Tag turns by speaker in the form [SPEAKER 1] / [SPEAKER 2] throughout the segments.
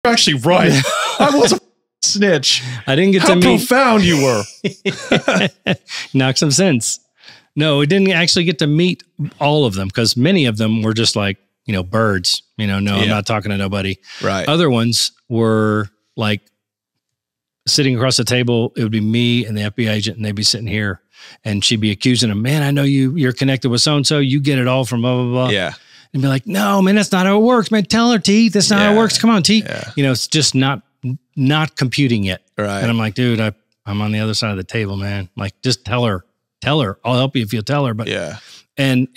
[SPEAKER 1] You're actually right. I was a snitch.
[SPEAKER 2] I didn't get
[SPEAKER 1] How
[SPEAKER 2] to meet.
[SPEAKER 1] profound you were.
[SPEAKER 2] Knock some sense. No, we didn't actually get to meet all of them because many of them were just like, birds. No, I'm not talking to nobody.
[SPEAKER 1] Right.
[SPEAKER 2] Other ones were like sitting across the table. It would be me and the FBI agent, and they'd be sitting here, and she'd be accusing him. Man, I know you're connected with so and so. You get it all from blah blah blah.
[SPEAKER 1] Yeah.
[SPEAKER 2] And be like, no, man, that's not how it works, man. Tell her, T. That's not how it works. Come on, T.
[SPEAKER 1] Yeah.
[SPEAKER 2] It's just not computing yet.
[SPEAKER 1] Right.
[SPEAKER 2] And I'm like, dude, I'm on the other side of the table, man. Like, just tell her. I'll help you if you'll tell her. But and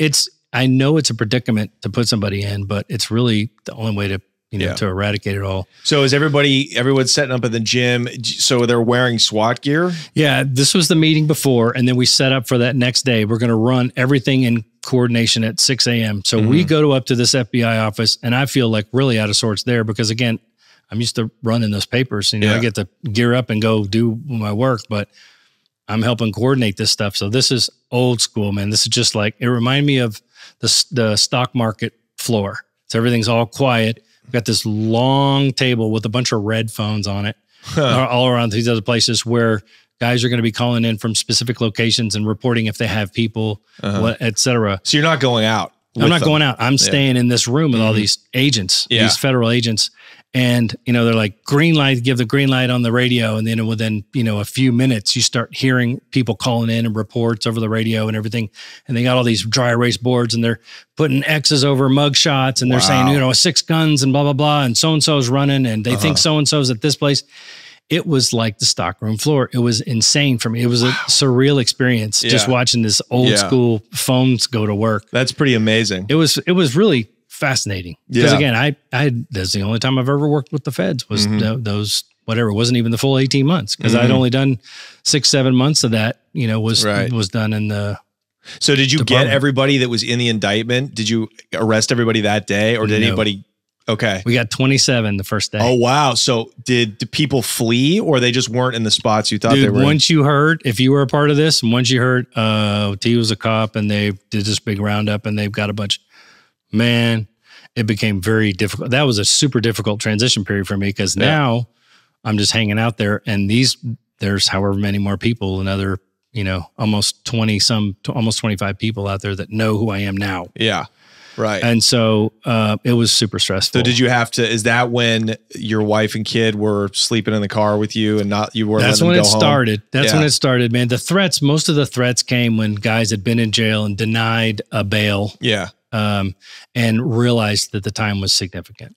[SPEAKER 2] I know it's a predicament to put somebody in, but it's really the only way to to eradicate it all.
[SPEAKER 1] So is everyone's setting up at the gym? So they're wearing SWAT gear?
[SPEAKER 2] Yeah, this was the meeting before, and then we set up for that next day. We're going to run everything in coordination at 6 a.m. So we go up to this FBI office, and I feel like really out of sorts there because, again, I'm used to running those papers. I get to gear up and go do my work, but I'm helping coordinate this stuff. So this is old school, man. This is just like, it reminded me of the stock market floor. So everything's all quiet. We've got this long table with a bunch of red phones on it all around these other places where guys are going to be calling in from specific locations and reporting if they have people, et cetera.
[SPEAKER 1] So you're not going out?
[SPEAKER 2] I'm not going out. I'm staying in this room with all these agents, these federal agents. And, they're like, green light, give the green light on the radio. And then within, a few minutes, you start hearing people calling in and reports over the radio and everything. And they got all these dry erase boards and they're putting X's over mug shots and they're saying, 6 guns and blah, blah, blah. And so-and-so's running and they think so-and-so's at this place. It was like the stockroom floor. It was insane for me. It was a surreal experience just watching this old school phones go to work.
[SPEAKER 1] That's pretty amazing.
[SPEAKER 2] It was really fascinating. Because again, that's the only time I've ever worked with the feds was those, whatever, it wasn't even the full 18 months because I'd only done 6-7 months of that, was done in the.
[SPEAKER 1] So did you get everybody that was in the indictment? Did you arrest everybody that day or did anybody? Okay.
[SPEAKER 2] We got 27 the first day.
[SPEAKER 1] Oh, wow. So did people flee or they just weren't in the spots you thought they were
[SPEAKER 2] once you heard, if you were a part of this, and once you heard T was a cop and they did this big roundup and they've got a bunch, man, it became very difficult. That was a super difficult transition period for me because now I'm just hanging out there and there's however many more people, another, almost 25 people out there that know who I am now.
[SPEAKER 1] Yeah. Right.
[SPEAKER 2] And so it was super stressful.
[SPEAKER 1] So did you have to, is that when your wife and kid were sleeping in the car with you and you weren't
[SPEAKER 2] That's
[SPEAKER 1] letting
[SPEAKER 2] when
[SPEAKER 1] them
[SPEAKER 2] it
[SPEAKER 1] go
[SPEAKER 2] started.
[SPEAKER 1] home?
[SPEAKER 2] That's when it started, man. Most of the threats came when guys had been in jail and denied a bail.
[SPEAKER 1] Yeah.
[SPEAKER 2] And realized that the time was significant.